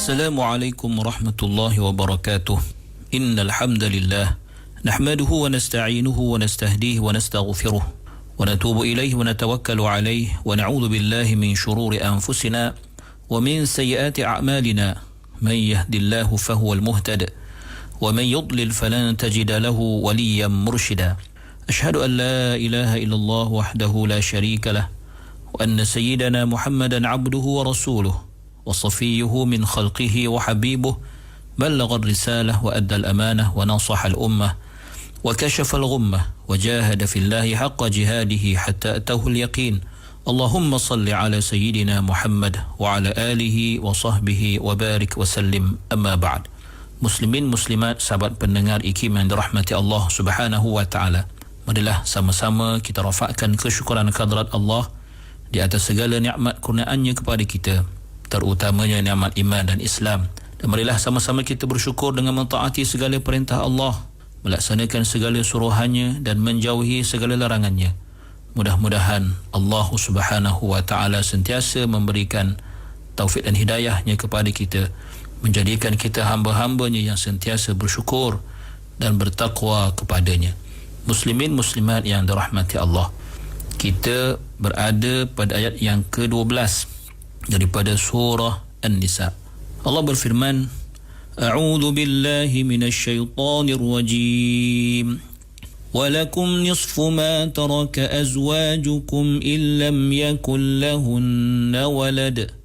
Assalamualaikum warahmatullahi wabarakatuh. Innal hamdalillah nahmaduhu wa nasta'inuhu wa nastahdihi wa nastaghfiruh wa natubu ilayhi wa natawakkalu alayhi wa na'udzu billahi min shururi anfusina wa min sayyiati a'malina. Man yahdihillahu fahuwal muhtadi wa man yudlil falan tajida lahu waliyyan murshida. Ashhadu an la ilaha illallah wahdahu la sharika lah wa anna sayyidana Muhammadan 'abduhu wa rasuluh وصفيه من خلقه وحبيبه بلغ الرسالة وأدى الأمانة ونصح الأمة وكشف الغمة وجاهد في الله حق جهاده حتى أتاه اليقين. اللهم صل على سيدنا محمد وعلى آله وصحبه وبارك وسلم. أما بعد. Muslimin muslimat, sahabat pendengar IKIM yang dirahmati Allah Subhanahu wa taala. Marilah sama-sama kita rafakkan kesyukuran kehadrat Allah di atas segala nikmat kurniaan-Nya kepada kita, terutamanya nikmat iman dan Islam. Dan marilah sama-sama kita bersyukur dengan mentaati segala perintah Allah, melaksanakan segala suruhannya dan menjauhi segala larangannya. Mudah-mudahan Allah Subhanahu wa taala sentiasa memberikan taufik dan hidayahnya kepada kita, menjadikan kita hamba-hambanya yang sentiasa bersyukur dan bertakwa kepadanya. Muslimin muslimat yang dirahmati Allah, kita berada pada ayat yang ke-12 daripada surah An-Nisa. Allah berfirman, A'udzu billahi minasyaitonir rajim. Walakum nisfu ma taraka azwajukum illam yakul lahunna walad.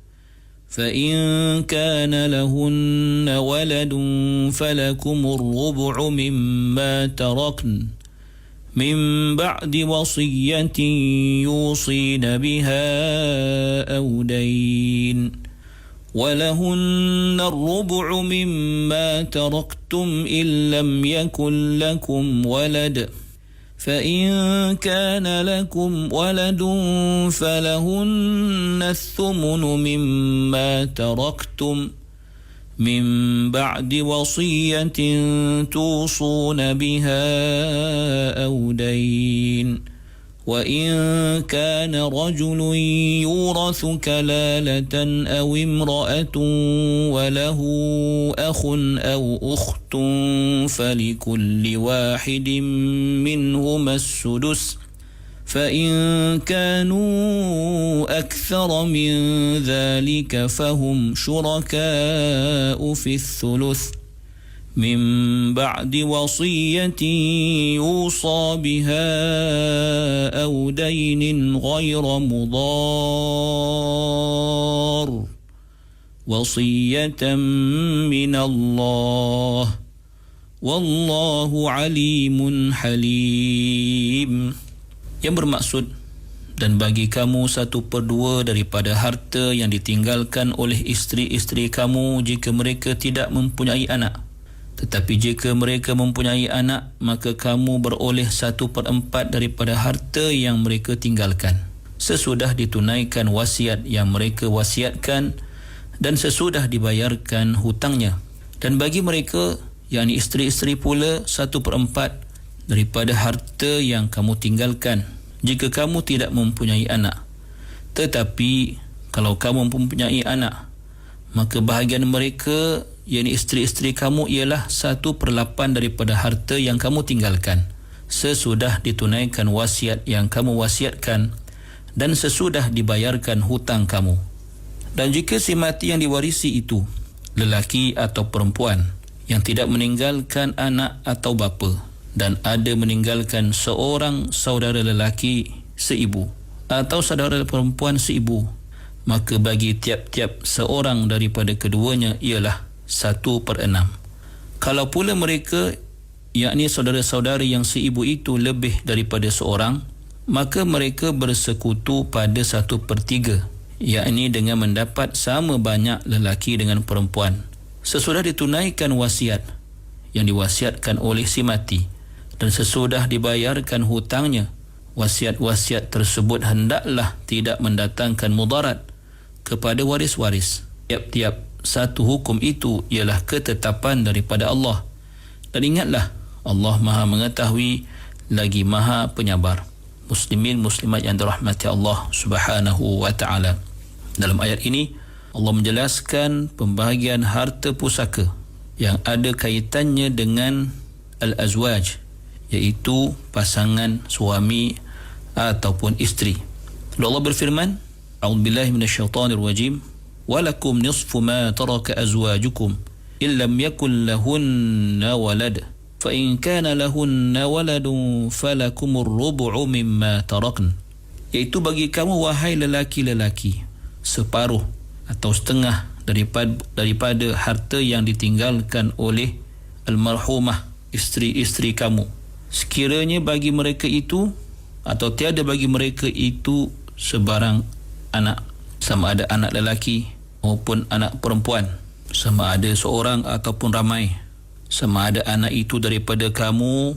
فإن كان لهن ولد فلكم الربع مما تركن من بعد وصية يوصين بها أو دين ولهن الربع مما تركتم إن لم يكن لكم ولد فإن كان لكم ولد فلهن الثمن مما تركتم من بعد وصية توصون بها أو دين وإن كان رجل يورث كلالة أو امرأة وله أخ أو أخت فلكل واحد منهما السدس فإن كانوا أكثر من ذلك فهم شركاء في الثلث من بعد وصية يوصى بها أو دين غير مضار وصية من الله والله عليم حليم. Yang bermaksud, dan bagi kamu 1/2 daripada harta yang ditinggalkan oleh isteri-isteri kamu jika mereka tidak mempunyai anak. Tetapi jika mereka mempunyai anak, maka kamu beroleh 1/4 daripada harta yang mereka tinggalkan, sesudah ditunaikan wasiat yang mereka wasiatkan dan sesudah dibayarkan hutangnya. Dan bagi mereka, yakni isteri-isteri pula, 1/4 daripada harta yang kamu tinggalkan jika kamu tidak mempunyai anak. Tetapi kalau kamu mempunyai anak, maka bahagian mereka, yakni isteri-isteri kamu, ialah 1/8 daripada harta yang kamu tinggalkan, sesudah ditunaikan wasiat yang kamu wasiatkan dan sesudah dibayarkan hutang kamu. Dan jika si mati yang diwarisi itu lelaki atau perempuan yang tidak meninggalkan anak atau bapa, dan ada meninggalkan seorang saudara lelaki seibu atau saudara perempuan seibu, maka bagi tiap-tiap seorang daripada keduanya ialah 1/6. Kalau pula mereka, yakni saudara-saudari yang seibu itu lebih daripada seorang, maka mereka bersekutu pada 1/3, yakni dengan mendapat sama banyak lelaki dengan perempuan, sesudah ditunaikan wasiat yang diwasiatkan oleh si mati dan sesudah dibayarkan hutangnya. Wasiat-wasiat tersebut hendaklah tidak mendatangkan mudarat kepada waris-waris. Tiap-tiap satu hukum itu ialah ketetapan daripada Allah. Dan ingatlah, Allah Maha mengetahui lagi Maha penyabar. Muslimin muslimat yang dirahmati Allah Subhanahu wa taala. Dalam ayat ini Allah menjelaskan pembahagian harta pusaka yang ada kaitannya dengan al-azwaj, iaitu pasangan suami ataupun isteri. Allah berfirman, A'udzubillahi minasyaitonir rajim, walakum nisfu ma taraka azwajukum illam yakul lahunna walad fa in kana lahunna waladun falakumur rubu'u mimma tarakn. Iaitu bagi kamu wahai lelaki-lelaki separuh atau setengah daripada harta yang ditinggalkan oleh almarhumah isteri-isteri kamu. Sekiranya bagi mereka itu atau tiada bagi mereka itu sebarang anak, sama ada anak lelaki maupun anak perempuan, sama ada seorang ataupun ramai, sama ada anak itu daripada kamu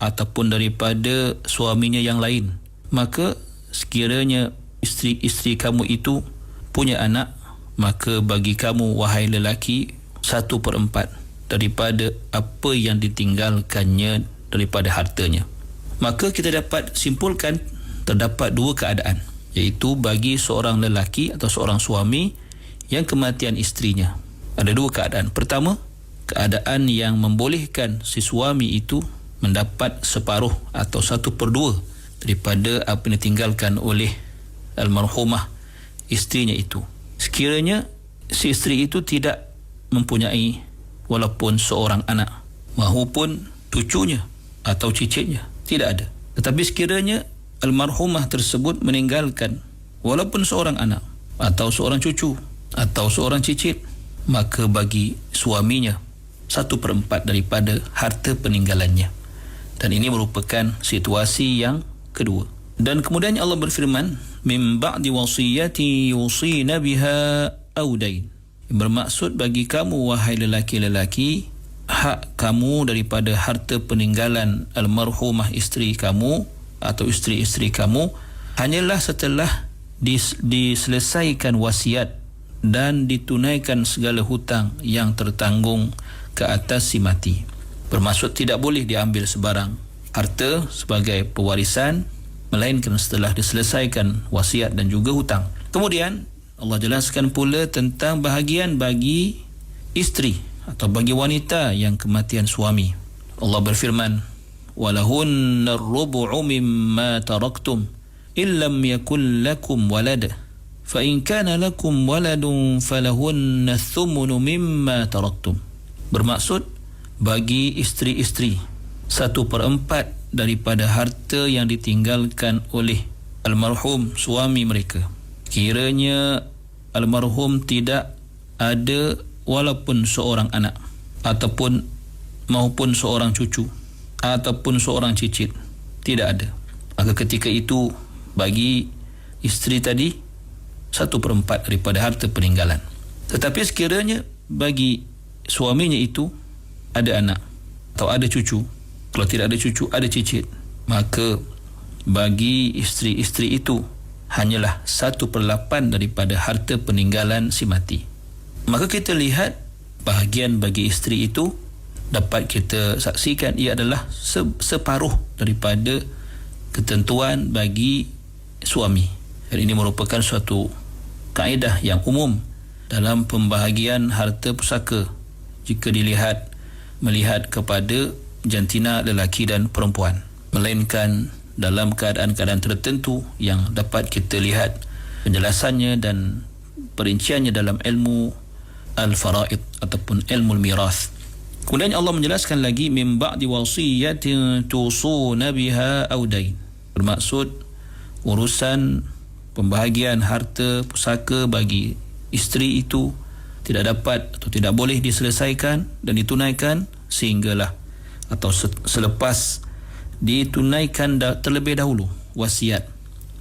ataupun daripada suaminya yang lain, maka sekiranya isteri-isteri kamu itu punya anak, maka bagi kamu wahai lelaki 1/4 daripada apa yang ditinggalkannya daripada hartanya. Maka kita dapat simpulkan terdapat dua keadaan, iaitu bagi seorang lelaki atau seorang suami yang kematian isterinya. Ada dua keadaan. Pertama, keadaan yang membolehkan si suami itu mendapat separuh atau 1/2 daripada apa yang ditinggalkan oleh almarhumah isterinya itu. Sekiranya si isteri itu tidak mempunyai walaupun seorang anak maupun cucunya atau cicitnya, tidak ada. Tetapi sekiranya almarhumah tersebut meninggalkan walaupun seorang anak atau seorang cucu atau seorang cicit, maka bagi suaminya 1/4 daripada harta peninggalannya. Dan ini merupakan situasi yang kedua. Dan kemudian Allah berfirman, min ba'di wasiyati yusina biha aw dain. Bermaksud bagi kamu wahai lelaki-lelaki, hak kamu daripada harta peninggalan almarhumah isteri kamu atau isteri-isteri kamu hanyalah setelah diselesaikan wasiat dan ditunaikan segala hutang yang tertanggung ke atas si mati. Bermaksud tidak boleh diambil sebarang harta sebagai pewarisan, melainkan setelah diselesaikan wasiat dan juga hutang. Kemudian Allah jelaskan pula tentang bahagian bagi isteri atau bagi wanita yang kematian suami. Allah berfirman, walahunna ar-rubu'u mimma taraktum illam yakul lakum walad fa in kana lakum waladun falahunna ath-thumunu mimma taraktum. Bermaksud bagi isteri-isteri 1/4 daripada harta yang ditinggalkan oleh almarhum suami mereka. Kiranya almarhum tidak ada walaupun seorang anak ataupun maupun seorang cucu ataupun seorang cicit, tidak ada, maka ketika itu bagi isteri tadi 1/4 daripada harta peninggalan. Tetapi sekiranya bagi suaminya itu ada anak atau ada cucu, kalau tidak ada cucu ada cicit, maka bagi isteri-isteri itu hanyalah 1/8 daripada harta peninggalan si mati. Maka kita lihat bahagian bagi isteri itu dapat kita saksikan ia adalah separuh daripada ketentuan bagi suami. Dan ini merupakan suatu kaedah yang umum dalam pembahagian harta pusaka jika melihat kepada jantina lelaki dan perempuan, melainkan dalam keadaan-keadaan tertentu yang dapat kita lihat penjelasannya dan perinciannya dalam ilmu al-faraid ataupun ilmu al-mirath. Kemudian Allah menjelaskan lagi min ba'di wasiyatin tusuna biha aw dain. Bermaksud urusan pembahagian harta pusaka bagi isteri itu tidak dapat atau tidak boleh diselesaikan dan ditunaikan sehinggalah atau selepas ditunaikan terlebih dahulu wasiat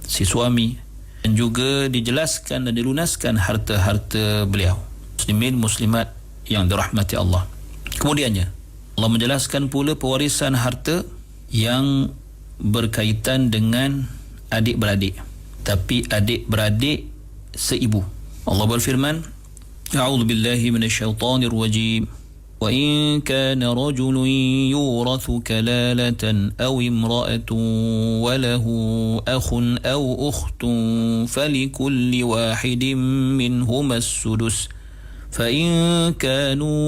si suami dan juga dijelaskan dan dilunaskan harta-harta beliau. Muslimin muslimat yang dirahmati Allah. Kemudiannya Allah menjelaskan pula pewarisan harta yang berkaitan dengan adik-beradik, tapi adik-beradik seibu. Allah berfirman, A'udzu billahi minasyaitonir rajim. وإن كان رجل يورث كلالة أو امرأة وله أخ أو أخت فلكل واحد منهما السدس فإن كانوا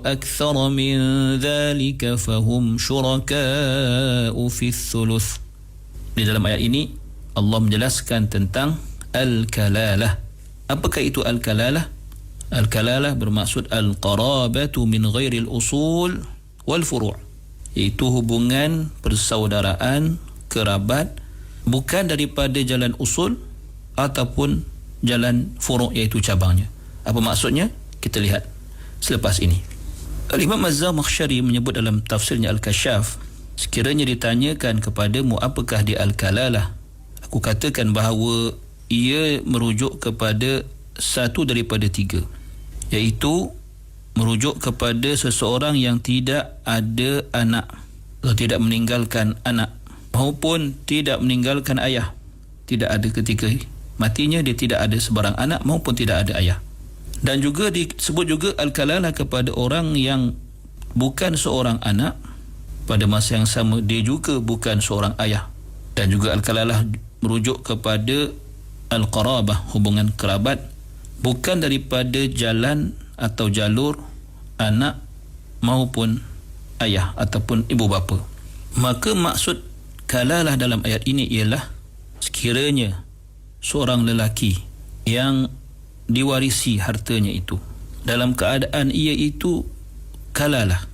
أكثر من ذلك فهم شركاء في الثلث. Di dalam ayat ini Allah menjelaskan tentang al-kalalah. Apakah itu al-kalalah? Al-kalalah bermaksud al-qarabatu min ghairil usul wal furu', iaitu hubungan persaudaraan kerabat bukan daripada jalan usul ataupun jalan furu', iaitu cabangnya. Apa maksudnya? Kita lihat selepas ini. Al-Imam Az-Zamakhsyari menyebut dalam tafsirnya Al-Kashaf, sekiranya ditanyakan kepadamu apakah dia al-kalalah, aku katakan bahawa ia merujuk kepada satu daripada tiga, iaitu merujuk kepada seseorang yang tidak ada anak atau tidak meninggalkan anak maupun tidak meninggalkan ayah. Tidak ada ketika matinya dia tidak ada sebarang anak maupun tidak ada ayah. Dan juga disebut juga al-kalalah kepada orang yang bukan seorang anak, pada masa yang sama dia juga bukan seorang ayah. Dan juga al-kalalah merujuk kepada al-qarabah, hubungan kerabat bukan daripada jalan atau jalur anak maupun ayah ataupun ibu bapa. Maka maksud kalalah dalam ayat ini ialah sekiranya seorang lelaki yang diwarisi hartanya itu dalam keadaan ia itu kalalah,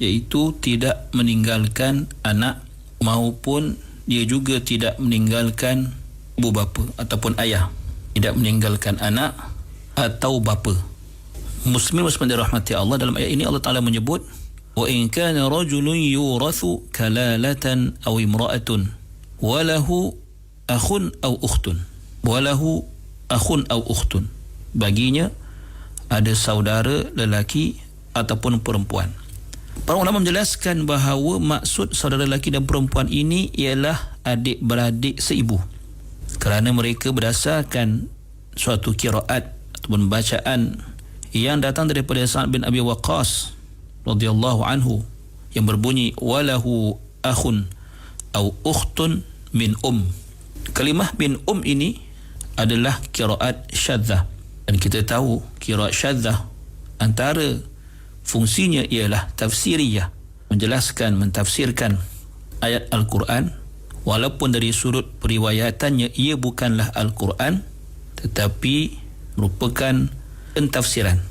iaitu tidak meninggalkan anak maupun dia juga tidak meninggalkan ibu bapa ataupun ayah, tidak meninggalkan anak atau bapa. Muslimin dirahmati Allah, dalam ayat ini Allah Ta'ala menyebut wa in kana rajulun yurathu kalalatan aw imra'atun wa lahu akhun aw ukhtun, wa lahu akhun aw ukhtun, baginya ada saudara lelaki ataupun perempuan. Para ulama menjelaskan bahawa maksud saudara lelaki dan perempuan ini ialah adik-beradik seibu, kerana mereka berdasarkan suatu qiraat ataupun bacaan yang datang daripada Sa'ad bin Abi Waqqas radhiyallahu anhu yang berbunyi walahu akhun au ukhtun min Kalimah min ini adalah qiraat syadzah, dan kita tahu qiraat syadzah antara fungsinya ialah tafsiriyah, menjelaskan, mentafsirkan ayat Al-Quran walaupun dari sudut periwayatannya ia bukanlah Al-Quran, tetapi merupakan pentafsiran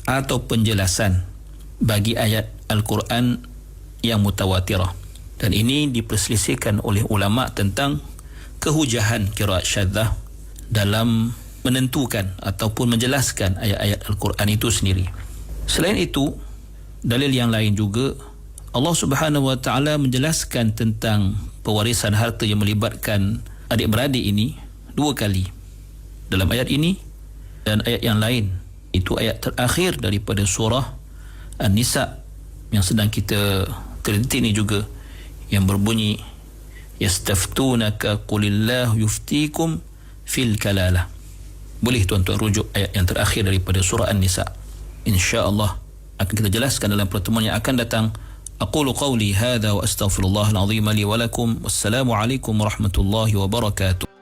atau penjelasan bagi ayat Al-Quran yang mutawatirah. Dan ini diperselisihkan oleh ulama tentang kehujahan qiraat syadzah dalam menentukan ataupun menjelaskan ayat-ayat Al-Quran itu sendiri. Selain itu, dalil yang lain juga Allah Subhanahu Wa Taala menjelaskan tentang pewarisan harta yang melibatkan adik-beradik ini dua kali, dalam ayat ini dan ayat yang lain. Itu ayat terakhir daripada surah An-Nisa yang sedang kita teliti ini juga, yang berbunyi yastaftunaka qulillahu yuftikum fil kalalah. Boleh tuan-tuan rujuk ayat yang terakhir daripada surah An-Nisa. InsyaAllah akan kita jelaskan dalam pertemuan yang akan datang. Aqulu qawli hadha wa astaghfirullahal azim li wa lakum. Wassalamu alaikum warahmatullahi wabarakatuh.